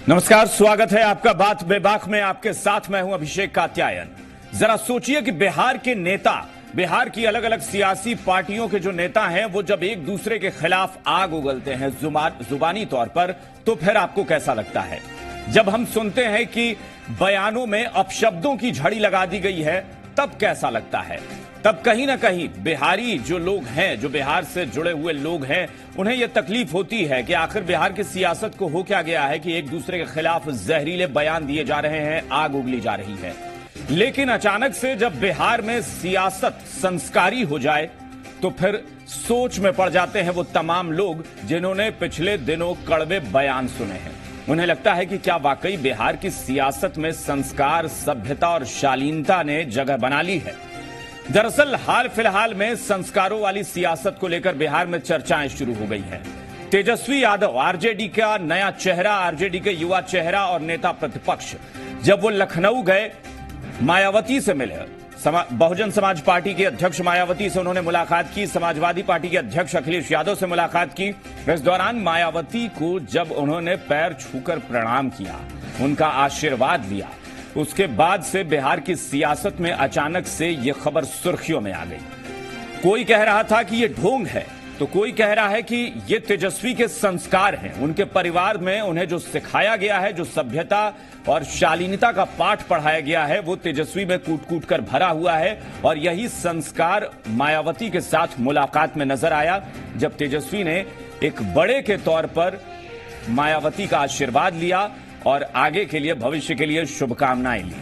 नमस्कार, स्वागत है आपका बात बेबाक में। आपके साथ मैं हूं अभिषेक कात्यायन। जरा सोचिए कि बिहार के नेता, बिहार की अलग अलग सियासी पार्टियों के जो नेता हैं, वो जब एक दूसरे के खिलाफ आग उगलते हैं जुबानी तौर पर, तो फिर आपको कैसा लगता है? जब हम सुनते हैं कि बयानों में अपशब्दों की झड़ी लगा दी गई है, तब कैसा लगता है? तब कहीं ना कहीं बिहारी जो लोग हैं, जो बिहार से जुड़े हुए लोग हैं, उन्हें यह तकलीफ होती है कि आखिर बिहार की सियासत को हो क्या गया है कि एक दूसरे के खिलाफ जहरीले बयान दिए जा रहे हैं, आग उगली जा रही है। लेकिन अचानक से जब बिहार में सियासत संस्कारी हो जाए, तो फिर सोच में पड़ जाते हैं वो तमाम लोग जिन्होंने पिछले दिनों कड़वे बयान सुने हैं। उन्हें लगता है कि क्या वाकई बिहार की सियासत में संस्कार, सभ्यता और शालीनता ने जगह बना ली है? दरअसल हाल फिलहाल में संस्कारों वाली सियासत को लेकर बिहार में चर्चाएं शुरू हो गई हैं। तेजस्वी यादव, आरजेडी का नया चेहरा, आरजेडी के युवा चेहरा और नेता प्रतिपक्ष, जब वो लखनऊ गए, मायावती से मिले, बहुजन समाज पार्टी के अध्यक्ष मायावती से उन्होंने मुलाकात की, समाजवादी पार्टी के अध्यक्ष अखिलेश यादव से मुलाकात की। इस दौरान मायावती को जब उन्होंने पैर छूकर प्रणाम किया, उनका आशीर्वाद लिया, उसके बाद से बिहार की सियासत में अचानक से यह खबर सुर्खियों में आ गई। कोई कह रहा था कि यह ढोंग है, तो कोई कह रहा है कि ये तेजस्वी के संस्कार हैं। उनके परिवार में उन्हें जो सिखाया गया है, जो सभ्यता और शालीनता का पाठ पढ़ाया गया है, वो तेजस्वी में कूट कूट कर भरा हुआ है। और यही संस्कार मायावती के साथ मुलाकात में नजर आया, जब तेजस्वी ने एक बड़े के तौर पर मायावती का आशीर्वाद लिया और आगे के लिए, भविष्य के लिए शुभकामनाएं ली।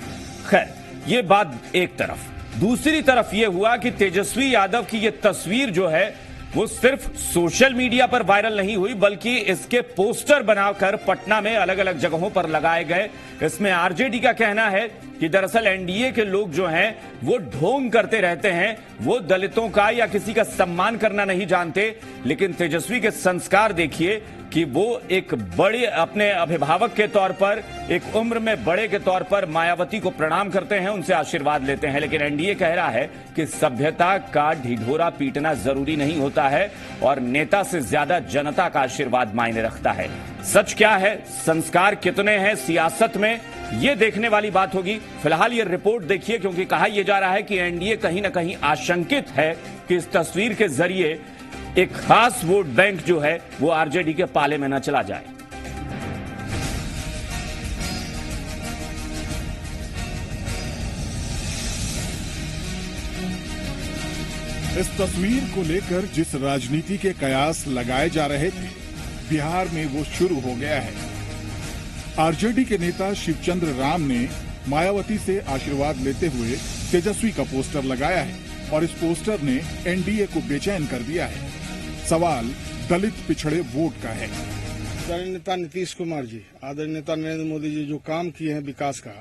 खैर, ये बात एक तरफ। दूसरी तरफ यह हुआ कि तेजस्वी यादव की यह तस्वीर जो है, वो सिर्फ सोशल मीडिया पर वायरल नहीं हुई, बल्कि इसके पोस्टर बनाकर पटना में अलग अलग जगहों पर लगाए गए। इसमें आरजेडी का कहना है कि दरअसल एनडीए के लोग जो हैं, वो ढोंग करते रहते हैं, वो दलितों का या किसी का सम्मान करना नहीं जानते। लेकिन तेजस्वी के संस्कार देखिए कि वो एक बड़े, अपने अभिभावक के तौर पर, एक उम्र में बड़े के तौर पर मायावती को प्रणाम करते हैं, उनसे आशीर्वाद लेते हैं। लेकिन एनडीए कह रहा है कि सभ्यता का ढिढोरा पीटना जरूरी नहीं होता है और नेता से ज्यादा जनता का आशीर्वाद मायने रखता है। सच क्या है, संस्कार कितने हैं सियासत में, ये देखने वाली बात होगी। फिलहाल ये रिपोर्ट देखिए, क्योंकि कहा यह जा रहा है कि एनडीए कहीं ना कहीं आशंकित है कि इस तस्वीर के जरिए एक खास वोट बैंक जो है, वो आरजेडी के पाले में न चला जाए। इस तस्वीर को लेकर जिस राजनीति के कयास लगाए जा रहे थे, बिहार में वो शुरू हो गया है। आरजेडी के नेता शिवचंद्र राम ने मायावती से आशीर्वाद लेते हुए तेजस्वी का पोस्टर लगाया है और इस पोस्टर ने एनडीए को बेचैन कर दिया है। सवाल दलित पिछड़े वोट का है। आदरणीय नेता नीतीश कुमार जी, आदरणीय नेता नरेंद्र मोदी जी जो काम किए हैं विकास का,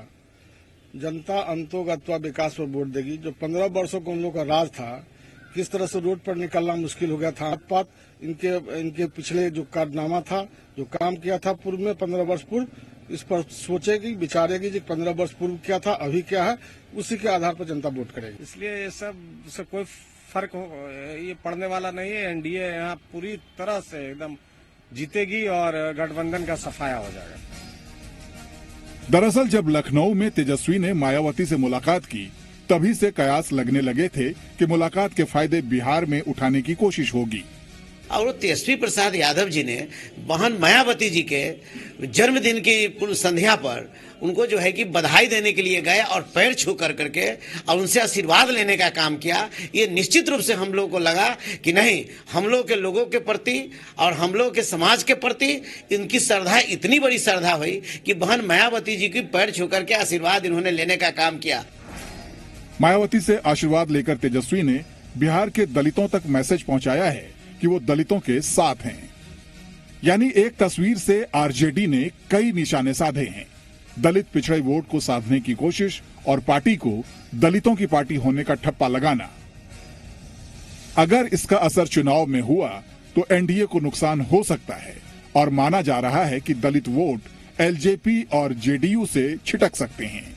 जनता अंतोगत्वा विकास पर वोट देगी। जो 15 वर्षों का उन लोग का राज था, किस तरह से रोड पर निकलना मुश्किल हो गया था। बात इनके पिछले जो कारनामा था, जो काम किया था पूर्व में, 15 वर्ष पूर्व, इस पर सोचेगी, विचारेगी कि 15 वर्ष पूर्व क्या था, अभी क्या है, उसी के आधार पर जनता वोट करेगी। इसलिए ये सब से कोई फर्क ये पड़ने वाला नहीं है। एनडीए यहाँ पूरी तरह से एकदम जीतेगी और गठबंधन का सफाया हो जाएगा। दरअसल जब लखनऊ में तेजस्वी ने मायावती से मुलाकात की, तभी से कयास लगने लगे थे कि मुलाकात के फायदे बिहार में उठाने की कोशिश होगी। और तेजस्वी प्रसाद यादव जी ने बहन मायावती जी के जन्मदिन की पूर्व संध्या पर उनको जो है कि बधाई देने के लिए गए और पैर छू कर करके और उनसे आशीर्वाद लेने का काम किया। ये निश्चित रूप से हम लोग को लगा कि नहीं, हम लोग के लोगों के प्रति और हम लोग के समाज के प्रति इनकी श्रद्धा, इतनी बड़ी श्रद्धा हुई कि बहन मायावती जी की पैर छू करके आशीर्वाद इन्होंने लेने का काम किया। मायावती से आशीर्वाद लेकर तेजस्वी ने बिहार के दलितों तक मैसेज पहुंचाया है कि वो दलितों के साथ हैं। यानी एक तस्वीर से आरजेडी ने कई निशाने साधे हैं। दलित पिछड़े वोट को साधने की कोशिश और पार्टी को दलितों की पार्टी होने का ठप्पा लगाना। अगर इसका असर चुनाव में हुआ तो एनडीए को नुकसान हो सकता है और माना जा रहा है कि दलित वोट एलजेपी और जेडीयू से छिटक सकते हैं।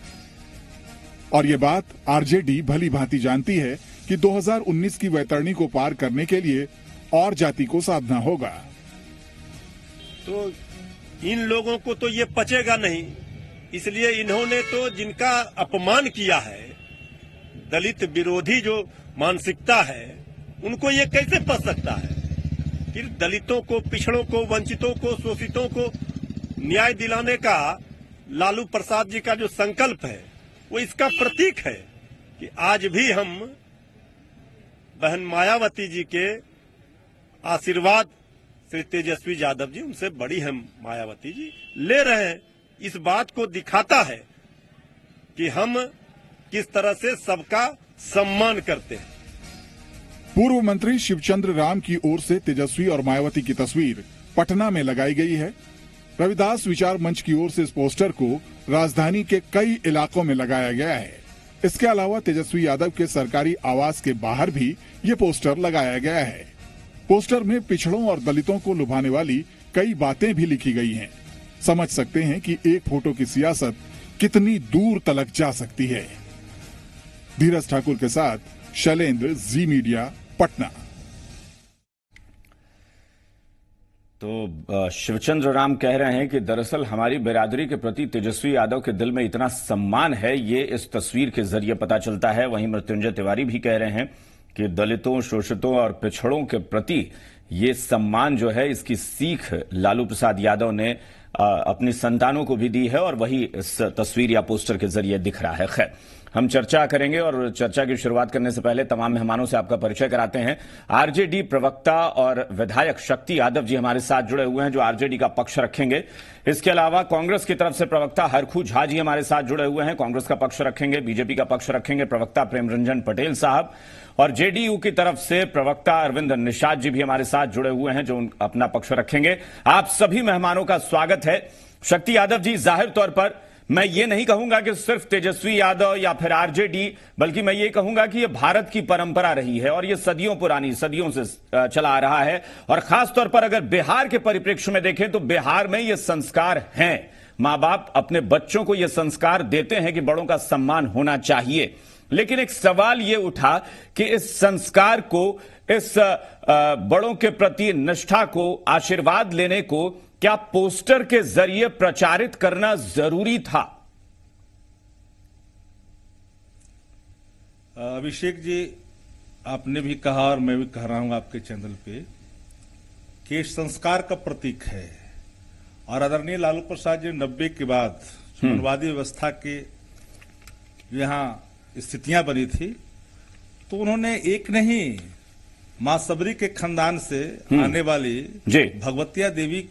और ये बात आरजेडी भली भांति जानती है कि 2019 की वैतरणी को पार करने के लिए और जाति को साधना होगा। तो इन लोगों को तो ये पचेगा नहीं, इसलिए इन्होंने तो जिनका अपमान किया है, दलित विरोधी जो मानसिकता है, उनको ये कैसे पच सकता है। फिर दलितों को, पिछड़ों को, वंचितों को, शोषितों को न्याय दिलाने का लालू प्रसाद जी का जो संकल्प है वो इसका प्रतीक है कि आज भी हम बहन मायावती जी के आशीर्वाद श्री तेजस्वी यादव जी, उनसे बड़ी है मायावती जी, ले रहे हैं। इस बात को दिखाता है कि हम किस तरह से सबका सम्मान करते हैं। पूर्व मंत्री शिवचंद्र राम की ओर से तेजस्वी और मायावती की तस्वीर पटना में लगाई गई है। रविदास विचार मंच की ओर से इस पोस्टर को राजधानी के कई इलाकों में लगाया गया है। इसके अलावा तेजस्वी यादव के सरकारी आवास के बाहर भी ये पोस्टर लगाया गया है। पोस्टर में पिछड़ों और दलितों को लुभाने वाली कई बातें भी लिखी गई हैं। समझ सकते हैं कि एक फोटो की सियासत कितनी दूर तलक जा सकती है। धीरज ठाकुर के साथ शैलेंद्र, जी मीडिया, पटना। तो शिवचंद्र राम कह रहे हैं कि दरअसल हमारी बिरादरी के प्रति तेजस्वी यादव के दिल में इतना सम्मान है, ये इस तस्वीर के जरिए पता चलता है। वहीं मृत्युंजय तिवारी भी कह रहे हैं कि दलितों, शोषितों और पिछड़ों के प्रति ये सम्मान जो है, इसकी सीख लालू प्रसाद यादव ने अपनी संतानों को भी दी है और वही इस तस्वीर या पोस्टर के जरिए दिख रहा है। खैर, हम चर्चा करेंगे और चर्चा की शुरुआत करने से पहले तमाम मेहमानों से आपका परिचय कराते हैं। आरजेडी प्रवक्ता और विधायक शक्ति यादव जी हमारे साथ जुड़े हुए हैं, जो आरजेडी का पक्ष रखेंगे। इसके अलावा कांग्रेस की तरफ से प्रवक्ता हरखू झा जी हमारे साथ जुड़े हुए हैं, कांग्रेस का पक्ष रखेंगे। बीजेपी का पक्ष रखेंगे प्रवक्ता प्रेम रंजन पटेल साहब, और जेडीयू की तरफ से प्रवक्ता अरविंद निषाद जी भी हमारे साथ जुड़े हुए हैं, जो अपना पक्ष रखेंगे। आप सभी मेहमानों का स्वागत है। शक्ति यादव जी, जाहिर तौर पर मैं ये नहीं कहूंगा कि सिर्फ तेजस्वी यादव या फिर आरजेडी, बल्कि मैं ये कहूंगा कि ये भारत की परंपरा रही है और ये सदियों पुरानी, सदियों से चला आ रहा है। और खासतौर पर अगर बिहार के परिप्रेक्ष्य में देखें तो बिहार में ये संस्कार हैं। मां बाप अपने बच्चों को ये संस्कार देते हैं कि बड़ों का सम्मान होना चाहिए। लेकिन एक सवाल ये उठा कि इस संस्कार को, इस बड़ों के प्रति निष्ठा को, आशीर्वाद लेने को क्या पोस्टर के जरिए प्रचारित करना जरूरी था? अभिषेक जी, आपने भी कहा और मैं भी कह रहा हूं आपके चैनल पे कि संस्कार का प्रतीक है। और आदरणीय लालू प्रसाद जी 90 के बाद वनवादी व्यवस्था के यहां स्थितियां बनी थी, तो उन्होंने एक नहीं, मां सबरी के खानदान से आने वाली भगवतिया देवी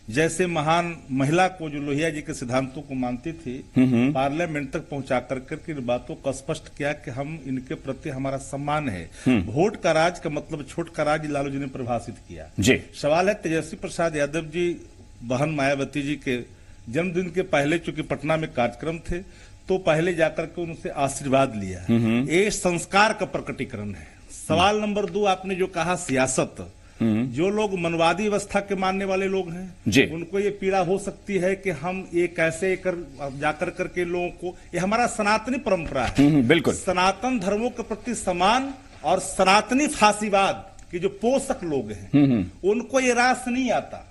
जैसे महान महिला को, जो लोहिया जी के सिद्धांतों को मानती थी, पार्लियामेंट तक पहुंचा करके इन बातों को स्पष्ट किया कि हम इनके प्रति हमारा सम्मान है। वोट का राज का मतलब छोट का राज लालू जी ने परिभाषित किया। सवाल है, तेजस्वी प्रसाद यादव जी बहन मायावती जी के जन्मदिन के पहले चूंकि पटना में कार्यक्रम थे, तो पहले जाकर के उनसे आशीर्वाद लिया। ये संस्कार का प्रकटीकरण है। सवाल नंबर 2, आपने जो कहा सियासत, जो लोग मनवादी व्यवस्था के मानने वाले लोग हैं, उनको ये पीड़ा हो सकती है कि हम ये कैसे जाकर करके लोगों को, ये हमारा सनातनी परंपरा है। बिल्कुल, सनातन धर्मों के प्रति सम्मान और सनातनी फांसीवाद के जो पोषक लोग हैं, उनको ये रास नहीं आता।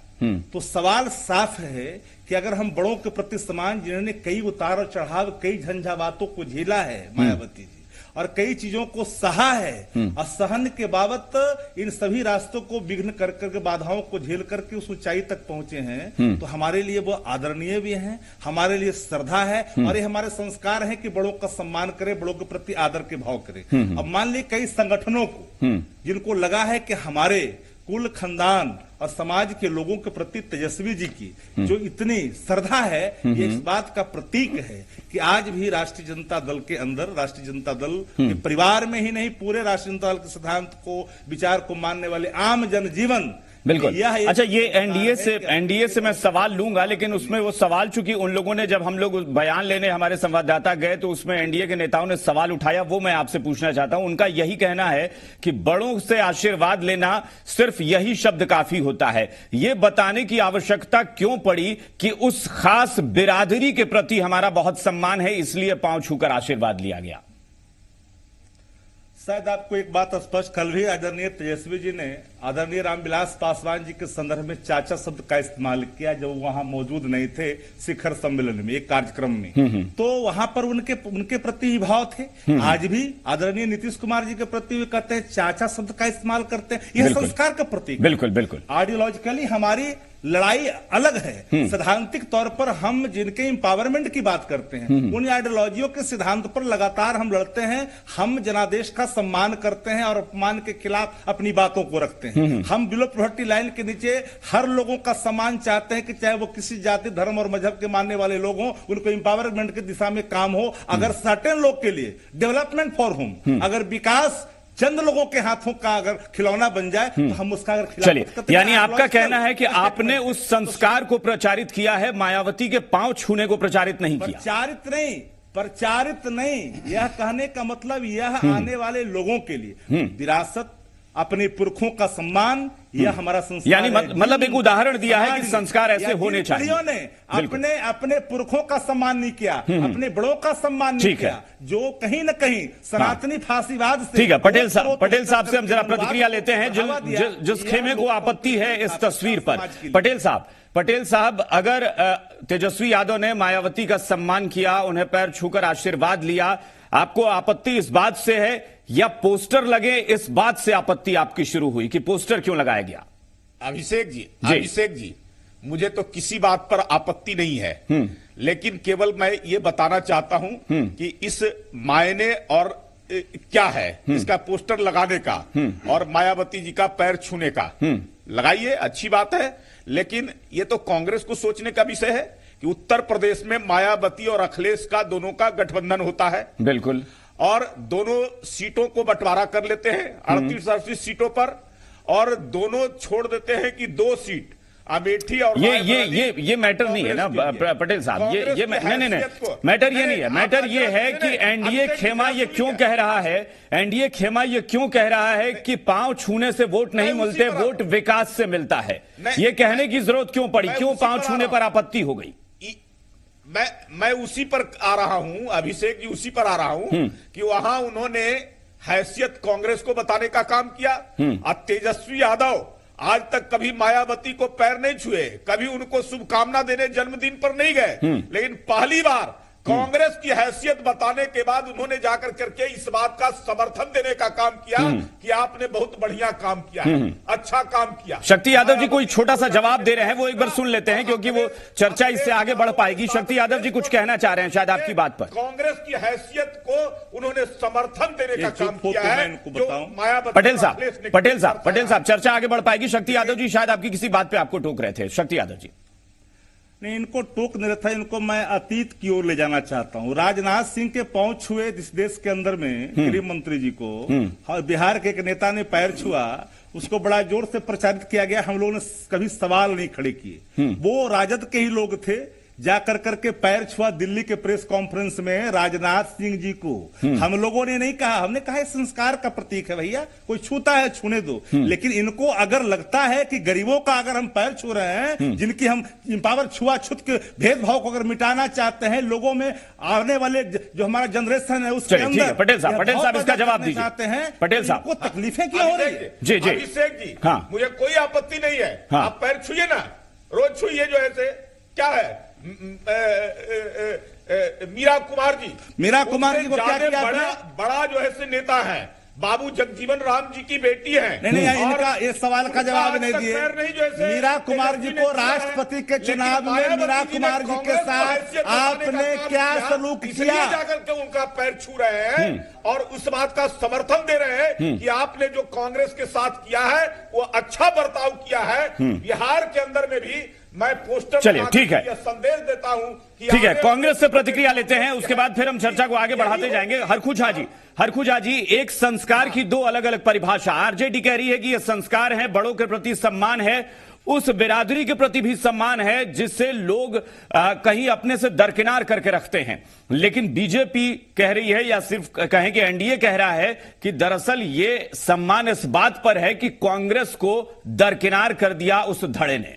तो सवाल साफ है कि अगर हम बड़ों के प्रति सम्मान, जिन्होंने कई उतार और चढ़ाव, कई झंझावातों को झेला है मायावती जी, और कई चीजों को सहा है, और सहन के बाबत इन सभी रास्तों को विघ्न कर करके, बाधाओं को झेल करके उस ऊंचाई तक पहुंचे हैं, तो हमारे लिए वो आदरणीय भी हैं, हमारे लिए श्रद्धा है, और ये हमारे संस्कार हैं कि बड़ों का सम्मान करें, बड़ों के प्रति आदर के भाव करें। अब मान लीजिए कई संगठनों को, जिनको लगा है कि हमारे कुल, खानदान और समाज के लोगों के प्रति तेजस्वी जी की जो इतनी श्रद्धा है, ये इस बात का प्रतीक है कि आज भी राष्ट्रीय जनता दल के अंदर, राष्ट्रीय जनता दल के परिवार में ही नहीं, पूरे राष्ट्रीय जनता दल के सिद्धांत को, विचार को मानने वाले आम जनजीवन। बिल्कुल। अच्छा, ये एनडीए से मैं सवाल लूंगा, लेकिन उसमें वो सवाल, चूंकि उन लोगों ने, जब हम लोग बयान लेने हमारे संवाददाता गए तो उसमें एनडीए के नेताओं ने सवाल उठाया, वो मैं आपसे पूछना चाहता हूं। उनका यही कहना है कि बड़ों से आशीर्वाद लेना, सिर्फ यही शब्द काफी होता है। ये बताने की आवश्यकता क्यों पड़ी कि उस खास बिरादरी के प्रति हमारा बहुत सम्मान है, इसलिए पांव छूकर आशीर्वाद लिया गया? शायद आपको एक बात स्पष्ट, कल भी आदरणीय तेजस्वी जी ने आदरणीय रामविलास पासवान जी के संदर्भ में चाचा शब्द का इस्तेमाल किया जब वहां मौजूद नहीं थे शिखर सम्मेलन में, एक कार्यक्रम में, तो वहां पर उनके प्रति ही भाव थे। आज भी आदरणीय नीतीश कुमार जी के प्रति भी कहते हैं, चाचा शब्द का इस्तेमाल करते हैं। यह संस्कार का प्रतीक। बिल्कुल बिल्कुल। आइडियोलॉजिकली हमारी लड़ाई अलग है। सैद्धांतिक तौर पर हम जिनके एम्पावरमेंट की बात करते हैं, उन आइडियोलॉजियों के सिद्धांत पर लगातार हम लड़ते हैं। हम जनादेश का सम्मान करते हैं और अपमान के खिलाफ अपनी बातों को रखते हैं। हम बिलो पॉवर्टी लाइन के नीचे हर लोगों का सम्मान चाहते हैं कि चाहे वो किसी जाति, धर्म और मजहब के मानने वाले लोग हों, उनको एम्पावरमेंट की दिशा में काम हो। अगर सर्टेन लोग के लिए डेवलपमेंट फॉर होम, अगर विकास चंद लोगों के हाथों का अगर खिलौना बन जाए तो हम उसका अगर खिलाफ। चलिए, यानी आपका कहना है कि आपने उस संस्कार को प्रचारित किया है, मायावती के पांव छूने को प्रचारित नहीं किया। प्रचारित नहीं, यह कहने का मतलब यह आने वाले लोगों के लिए विरासत, अपने पुरखों का सम्मान, यह हमारा संस्कार। यानी मतलब एक उदाहरण दिया है कि संस्कार ऐसे होने चाहिए। ने अपने पुरखों का सम्मान नहीं किया, अपने बड़ों का सम्मान नहीं किया, जो कहीं न कहीं सनातनी फांसीवाद से। ठीक है, पटेल साहब से हम जरा प्रतिक्रिया लेते हैं। जिस खेमे को आपत्ति है इस तस्वीर पर, पटेल साहब, अगर तेजस्वी यादव ने मायावती का सम्मान किया, उन्हें पैर छूकर आशीर्वाद लिया, आपको आपत्ति इस बात से है या पोस्टर लगे इस बात से आपत्ति आपकी शुरू हुई कि पोस्टर क्यों लगाया गया? अभिषेक जी, मुझे तो किसी बात पर आपत्ति नहीं है, लेकिन केवल मैं ये बताना चाहता हूं कि इस मायने और क्या है इसका पोस्टर लगाने का और मायावती जी का पैर छूने का। लगाइए, अच्छी बात है, लेकिन ये तो कांग्रेस को सोचने का विषय है कि उत्तर प्रदेश में मायावती और अखिलेश का दोनों का गठबंधन होता है। बिल्कुल। और दोनों सीटों को बंटवारा कर लेते हैं 38-38 सीटों पर, और दोनों छोड़ देते हैं कि 2 सीट अमेठी और ये मैटर नहीं है ना पटेल साहब, ये नहीं, मैटर ये नहीं है। मैटर ये है कि एनडीए खेमा ये क्यों कह रहा है, एनडीए खेमा ये क्यों कह रहा है कि पांव छूने से वोट नहीं मिलते, वोट विकास से मिलता है। ये कहने की जरूरत क्यों पड़ी, क्यों पांव छूने पर आपत्ति हो गई? मैं उसी पर आ रहा हूं, अभिषेक जी, उसी पर आ रहा हूं कि वहां उन्होंने हैसियत कांग्रेस को बताने का काम किया। अब तेजस्वी यादव आज तक कभी मायावती को पैर नहीं छुए, कभी उनको शुभकामना देने जन्मदिन पर नहीं गए, लेकिन पहली बार कांग्रेस की हैसियत बताने के बाद उन्होंने जाकर करके इस बात का समर्थन देने का काम किया कि आपने बहुत बढ़िया काम किया है, अच्छा काम किया। शक्ति यादव जी कोई छोटा सा जवाब दे रहे हैं, वो एक बार सुन लेते हैं क्योंकि वो चर्चा इससे आगे बढ़ पाएगी। शक्ति यादव जी कुछ कहना चाह रहे हैं शायद आपकी बात पर। कांग्रेस की हैसियत को उन्होंने समर्थन देने का काम किया है। पटेल साहब चर्चा आगे बढ़ पाएगी। शक्ति यादव जी शायद आपकी किसी बात पे आपको टोक रहे थे। शक्ति यादव जी। नहीं, इनको टोक नहीं था, इनको मैं अतीत की ओर ले जाना चाहता हूं। राजनाथ सिंह के पांव छुए इस देश के अंदर में गृह मंत्री जी को बिहार के एक नेता ने पैर छुआ, उसको बड़ा जोर से प्रचारित किया गया। हम लोगों ने कभी सवाल नहीं खड़े किए। वो राजद के ही लोग थे, जाकर करके पैर छुआ दिल्ली के प्रेस कॉन्फ्रेंस में राजनाथ सिंह जी को। हम लोगों ने नहीं कहा, हमने कहा संस्कार का प्रतीक है भैया, कोई छूता है छूने दो। लेकिन इनको अगर लगता है कि गरीबों का अगर हम पैर छू रहे हैं, जिनकी हम पावर छुआछूत के भेदभाव को अगर मिटाना चाहते हैं, लोगों में आने वाले जो हमारा जनरेशन है उसके अंदर पटेल साहब इसका जवाब दीजिए। चाहते हैं पटेल साहब को तकलीफें क्या हो रही है? जी अभिषेक जी, हाँ, मुझे कोई आपत्ति नहीं है। आप पैर छुइए ना, रोज छुइए। जो है क्या है, मीरा कुमार जी को क्या किया? बड़ा जो है नेता है, बाबू जगजीवन राम जी की बेटी है। नहीं, इनका इस सवाल का जवाब नहीं दिए। मीरा कुमार जी को राष्ट्रपति के चुनाव में मीरा कुमार जी के साथ आपने क्या सलूक किया? जाकर के उनका पैर छू रहे हैं और उस बात का समर्थन दे रहे हैं कि आपने जो कांग्रेस के साथ किया है वो अच्छा बर्ताव किया है। बिहार के अंदर में भी मैं पोस्टर, चलिए ठीक है, संदेश देता हूं कि ठीक है, कांग्रेस से प्रतिक्रिया लेते हैं, उसके बाद फिर हम चर्चा को आगे बढ़ाते जाएंगे। हरखू झा जी, एक संस्कार की 2 अलग अलग परिभाषा। आरजेडी कह रही है कि यह संस्कार है, बड़ों के प्रति सम्मान है, उस बिरादरी के प्रति भी सम्मान है जिससे लोग कहीं अपने से दरकिनार करके रखते हैं। लेकिन बीजेपी कह रही है, या सिर्फ कहें कि एनडीए कह रहा है कि दरअसल ये सम्मान इस बात पर है कि कांग्रेस को दरकिनार कर दिया उस धड़े ने।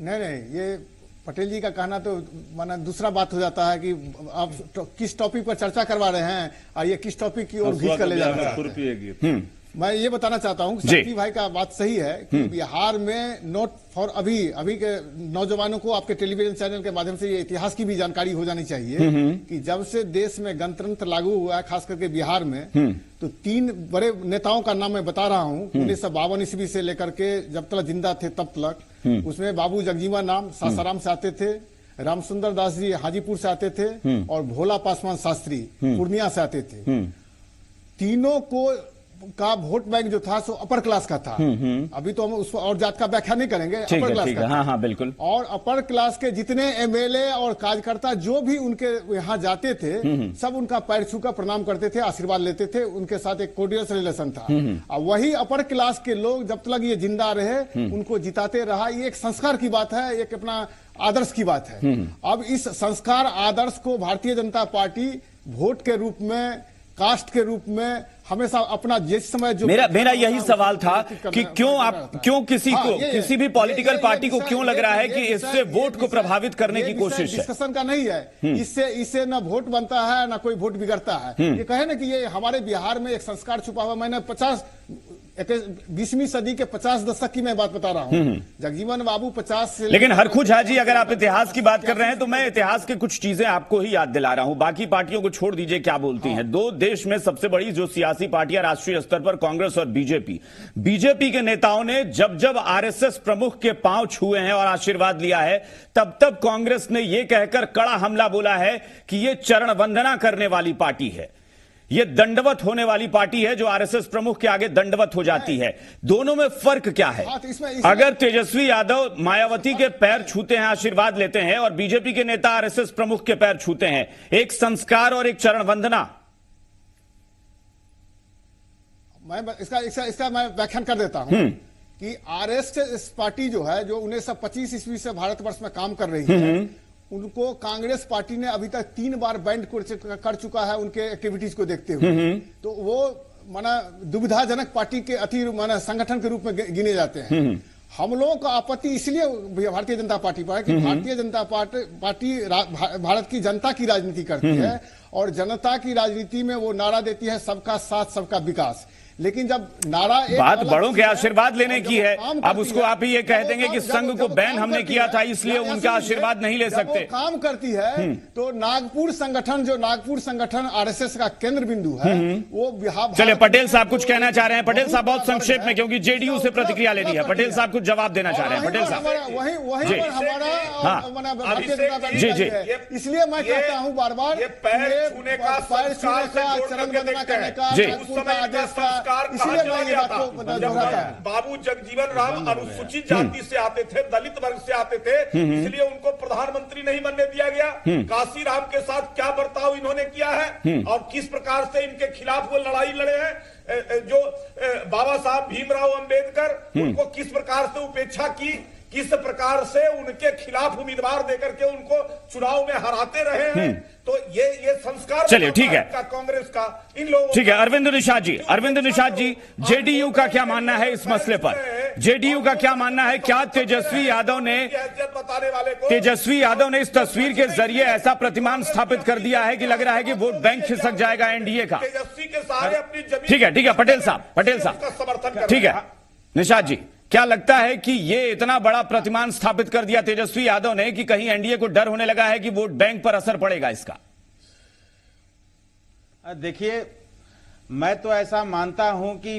नहीं, ये पटेल जी का कहना तो माना दूसरा बात हो जाता है कि आप किस टॉपिक पर चर्चा करवा रहे हैं और ये किस टॉपिक की ओर खींच कर ले जा रहे हैं। मैं ये बताना चाहता हूँ, जी। शक्ति भाई का बात सही है कि बिहार में नोट फॉर अभी के नौजवानों को आपके टेलीविजन चैनल के माध्यम से ये इतिहास की भी जानकारी हो जानी चाहिए कि जब से देश में गणतंत्र लागू हुआ है, खास करके बिहार में, तो 3 बड़े नेताओं का नाम मैं बता रहा हूँ। 1952 ईस्वी से लेकर के जब तक जिंदा थे तब तक, उसमें बाबू जगजीवन राम सासाराम से आते थे, रामसुंदर दास जी हाजीपुर से आते थे, और भोला पासवान शास्त्री पूर्णिया से आते थे। तीनों को का वोट बैंक जो था सो अपर क्लास का था। अभी तो हम उस और जात का व्याख्या नहीं करेंगे, अपर क्लास का। हाँ, बिल्कुल। और अपर क्लास के जितने एमएलए और कार्यकर्ता जो भी उनके यहाँ जाते थे, सब उनका पैर छूकर प्रणाम करते थे, आशीर्वाद लेते थे, उनके साथ एक कोर्डियल रिलेशन था। और वही अपर क्लास के लोग जब तक ये जिंदा रहे उनको जिताते रहा। ये एक संस्कार की बात है, एक अपना आदर्श की बात है। अब इस संस्कार आदर्श को भारतीय जनता पार्टी वोट के रूप में, कास्ट के रूप में हमेशा अपना जिस समय जो मेरा यही सवाल था कि क्यों किसी भी पॉलिटिकल पार्टी को क्यों लग रहा है कि इससे वोट को प्रभावित करने की कोशिश है। डिस्कशन का नहीं है, इससे ना वोट बनता है ना कोई वोट बिगड़ता है। ये कहे ना कि ये हमारे बिहार में एक संस्कार छुपा हुआ। मैंने 20वीं सदी के 50 दशक की मैं बात बता रहा हूँ। जगजीवन बाबू 50 से, लेकिन हरखुज झा जी, अगर आप इतिहास की बात कर रहे हैं तो मैं इतिहास के कुछ चीजें आपको ही याद दिला रहा हूं। बाकी पार्टियों को छोड़ दीजिए क्या बोलती हैं। 2 देश में सबसे बड़ी जो सियासी पार्टियां राष्ट्रीय स्तर पर, कांग्रेस और बीजेपी के नेताओं ने जब आरएसएस प्रमुख के पांव छुए हैं और आशीर्वाद लिया है, तब कांग्रेस ने यह कहकर कड़ा हमला बोला है कि यह चरण वंदना करने वाली पार्टी है, ये दंडवत होने वाली पार्टी है जो आरएसएस प्रमुख के आगे दंडवत हो जाती है। दोनों में फर्क क्या है? अगर तेजस्वी यादव मायावती के पैर छूते हैं, आशीर्वाद लेते हैं, और बीजेपी के नेता आरएसएस प्रमुख के पैर छूते हैं, एक संस्कार और एक चरण वंदना। मैं इसका मैं व्याख्यान कर देता हूं कि आरएसएस पार्टी जो है, जो 1925 ईस्वी से भारतवर्ष में काम कर रही है, उनको कांग्रेस पार्टी ने अभी तक 3 बार बैंड कर चुका है उनके एक्टिविटीज को देखते हुए। तो वो माना दुविधाजनक पार्टी के अति माना संगठन के रूप में गिने जाते हैं। हम लोगों का आपत्ति इसलिए भारतीय जनता पार्टी पर है कि भारतीय जनता पार्टी भारत की जनता की राजनीति करती है, और जनता की राजनीति में वो नारा देती है सबका साथ सबका विकास। लेकिन जब नारा बात बड़ों के आशीर्वाद लेने की है, अब उसको आप ही ये कह देंगे कि संघ को बैन हमने किया था इसलिए उनका आशीर्वाद नहीं ले सकते। काम करती है तो नागपुर संगठन आरएसएस का केंद्र बिंदु है, वो बिहार। चलिए, पटेल साहब कुछ कहना चाह रहे हैं। पटेल साहब बहुत संक्षेप में, क्योंकि जेडीयू से प्रतिक्रिया लेनी है। पटेल साहब कुछ जवाब देना चाह रहे हैं। पटेल साहब वहीं पर हमारा भारतीय जनता पार्टी, इसलिए मैं कहता हूँ बार बार, पैर छूने का, चरण वंदना करने का, आदेश का, इसलिए मैं ये बात को दोहराता हूं। बाबू जगजीवन राम अनुसूचित जाति से आते थे, दलित वर्ग से आते थे, इसलिए उनको प्रधानमंत्री नहीं बनने दिया गया। काशी राम के साथ क्या बर्ताव इन्होंने किया है और किस प्रकार से इनके खिलाफ वो लड़ाई लड़े हैं। जो बाबा साहब भीमराव अंबेडकर, उनको किस प्रकार से उपेक्षा की, किस प्रकार से उनके खिलाफ उम्मीदवार देकर के उनको चुनाव में हराते रहे हैं। तो ये संस्कार, चलिए ठीक है, कांग्रेस का इन लोगों। ठीक है, अरविंद निषाद जी, जेडीयू का क्या मानना है इस मसले पर? जेडीयू का क्या मानना है? क्या तेजस्वी यादव ने इस तस्वीर के जरिए ऐसा प्रतिमान स्थापित कर दिया है कि लग रहा है कि वोट बैंक खिसक जाएगा एनडीए का? तेजस्वी के सारे अपनी जमीन। ठीक है, पटेल साहब, समर्थन, ठीक है, निषाद जी, क्या लगता है कि ये इतना बड़ा प्रतिमान स्थापित कर दिया तेजस्वी यादव ने कि कहीं एनडीए को डर होने लगा है कि वोट बैंक पर असर पड़ेगा इसका? देखिए, मैं तो ऐसा मानता हूं कि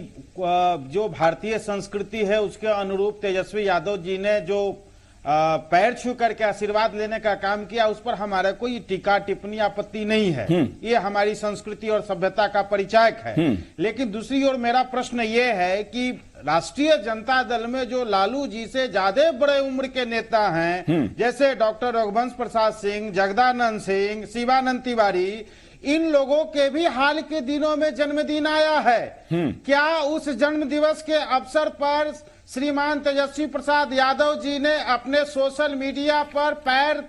जो भारतीय संस्कृति है उसके अनुरूप तेजस्वी यादव जी ने जो पैर छू करके आशीर्वाद लेने का काम किया, उस पर हमारा कोई टीका टिप्पणी आपत्ति नहीं है। ये हमारी संस्कृति और सभ्यता का परिचायक है। लेकिन दूसरी ओर मेरा प्रश्न ये है कि राष्ट्रीय जनता दल में जो लालू जी से ज्यादा बड़े उम्र के नेता हैं, जैसे डॉक्टर रघुवंश प्रसाद सिंह, जगदानंद सिंह, शिवानंद तिवारी, इन लोगों के भी हाल के दिनों में जन्मदिन आया है। क्या उस जन्म दिवस के अवसर पर श्रीमान तेजस्वी प्रसाद यादव जी ने अपने सोशल मीडिया पर पैर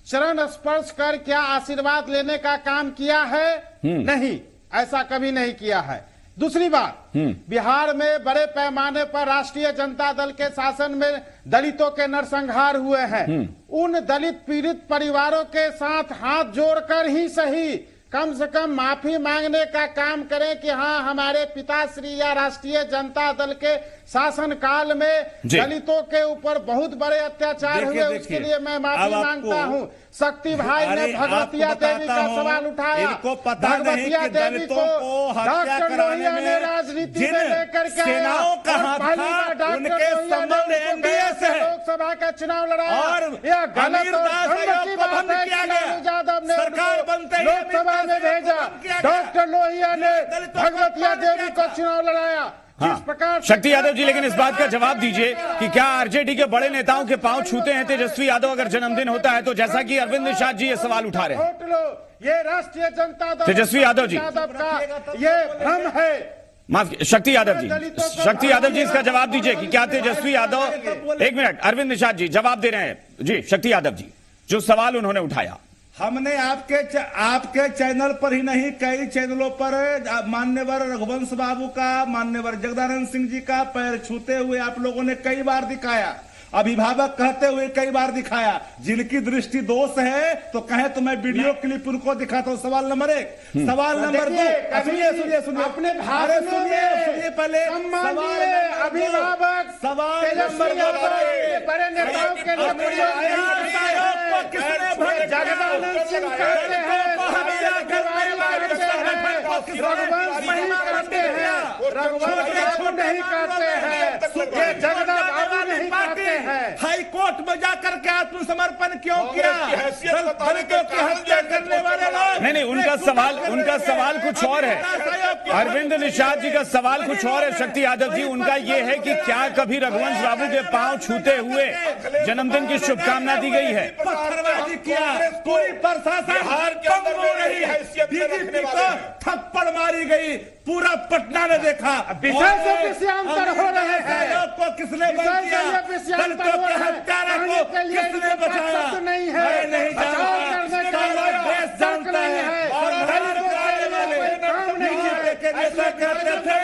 चरण स्पर्श कर क्या आशीर्वाद लेने का काम किया है? नहीं, ऐसा कभी नहीं किया है। दूसरी बात, बिहार में बड़े पैमाने पर राष्ट्रीय जनता दल के शासन में दलितों के नरसंहार हुए हैं। उन दलित पीड़ित परिवारों के साथ हाथ जोड़कर ही सही कम से कम माफी मांगने का काम करें कि हाँ, हमारे पिताश्री या राष्ट्रीय जनता दल के शासन काल में दलितों के ऊपर बहुत बड़े अत्याचार हुए, उसके लिए मैं माफी मांगता हूँ। शक्ति भाई ने भगवतिया देवी का सवाल उठाया। भगवतिया देवी को डॉक्टर लोहिया ने राजनीति में लेकर के आया और पहली बार डॉक्टर लोहिया ने लोकसभा का चुनाव लड़ाया और यह गलत और धर्म की बात है कि लालू यादव ने लोकसभा में भेजा। डॉक्टर लोहिया ने भगवतिया देवी को चुनाव लड़ाया। हाँ, शक्ति यादव जी, लेकिन इस बात का जवाब दीजिए कि क्या आरजेडी के बड़े नेताओं के पांव छूते हैं तेजस्वी यादव अगर जन्मदिन होता है तो, जैसा कि अरविंद निषाद जी ये सवाल उठा रहे हैं? ये राष्ट्रीय जनता दल तेजस्वी यादव जी का ये भ्रम है। माफ, शक्ति यादव जी इसका जवाब दीजिए कि क्या तेजस्वी यादव, एक मिनट, अरविंद निषाद जी जवाब दे रहे हैं जी। शक्ति यादव जी, जो सवाल उन्होंने उठाया, हमने आपके चैनल पर ही नहीं, कई चैनलों पर मान्यवर रघुवंश बाबू का, मान्यवर जगदानंद सिंह जी का पैर छूते हुए आप लोगों ने कई बार दिखाया, अभिभावक कहते हुए कई बार दिखाया। जिनकी दृष्टि दोष है तो कहे तो मैं वीडियो क्लिप उनको दिखाता हूँ। सवाल नंबर 1। सवाल नंबर 2, सुनिए अपने भाषण सुनिए पहले अभिभावक सवाल नंबर 2 बड़े नेताओं के जगदानंद सिंह कहते हैं, रघुवंश नहीं करते हैं, रघुवंश बाबू नहीं करते हैं, जगदा बाबू नहीं करते हैं। हाई कोर्ट में जाकर के आत्मसमर्पण क्यों किया? दलितों की हत्या करने वाले लोग। नहीं, उनका सवाल कुछ और है। अरविंद निषाद जी का सवाल कुछ और है। शक्ति यादव जी, उनका ये है कि क्या कभी रघुवंश बाबू के पांव छूते हुए जन्मदिन की शुभकामना दी गई है? पत्थरबाजी किया, पूरी प्रशासन थप्पड़ मारी गई, पूरा पटना ने देखा। विषय से विषयांतर हो रहे हैं, को किसने दलितों के हत्यारा को किसने बचाया? नहीं है, नहीं देश जानता है, ऐसा कहते थे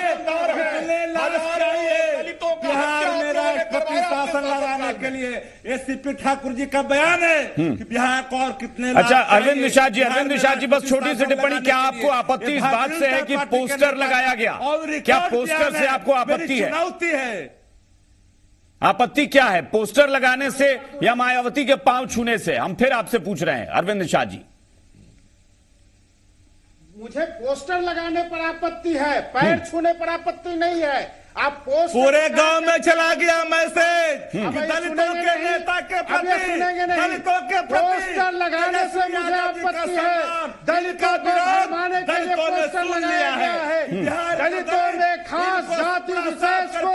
बिहार में राष्ट्रपति शासन लगाने के लिए। एसीपी ठाकुर जी का बयान है कि बिहार को और कितने। अच्छा, अरविंद निषाद जी बस छोटी सी टिप्पणी, क्या आपको आपत्ति इस बात से है कि पोस्टर लगाया गया? क्या पोस्टर से आपको आपत्ति है? चुनौती है। आपत्ति क्या है, पोस्टर लगाने से या मायावती के पांव छूने से? हम फिर आपसे पूछ रहे हैं अरविंद निषाद जी। मुझे पोस्टर लगाने पर आपत्ति है, पैर छूने पर आपत्ति नहीं है। आप पोस्टर पूरे गांव में चला गया मैसेज दलितों के नेता के प्रति, दलितों के पोस्टर लगाने से मुझे आपत्ति है। दलितों को भरमाने के लिए पोस्टर लगाया गया है। दलितों में खास जाति विशेष को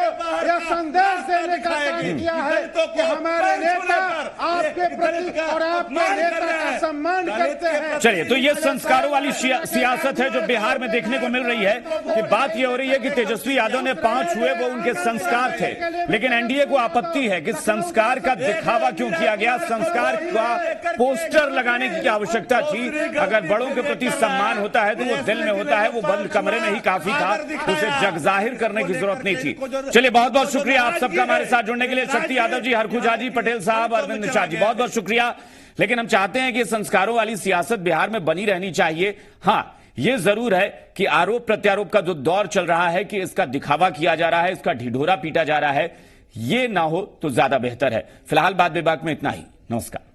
यह संदेश देने का काम किया है कि हमारे नेता आपके प्रति और आपके नेता का सम्मान करते हैं। चलिए, तो ये संस्कारों वाली सियासत है जो बिहार में देखने को मिल रही है कि बात ये हो रही है कि तेजस्वी यादव ने पांव छुए, वो उनके संस्कार थे, लेकिन एनडीए को आपत्ति है कि संस्कार का दिखावा क्यों किया गया, संस्कार का पोस्टर लगाने की क्या आवश्यकता थी? अगर बड़ों के प्रति सम्मान होता है तो वो दिल में होता है, वो बंद कमरे में ही काफी था, उसे जग जाहिर करने की जरूरत नहीं थी। चलिए, बहुत बहुत शुक्रिया आप सबका हमारे साथ जुड़ने के लिए। शक्ति यादव जी, हरखुजा जी, पटेल साहब, अरविंद निषाद जी, बहुत बहुत शुक्रिया। लेकिन हम चाहते हैं कि संस्कारों वाली सियासत बिहार में बनी रहनी चाहिए। हाँ, यह जरूर है कि आरोप प्रत्यारोप का जो दौर चल रहा है कि इसका दिखावा किया जा रहा है, इसका ढिढोरा पीटा जा रहा है, ये ना हो तो ज्यादा बेहतर है। फिलहाल बात विभाग में इतना ही। नमस्कार।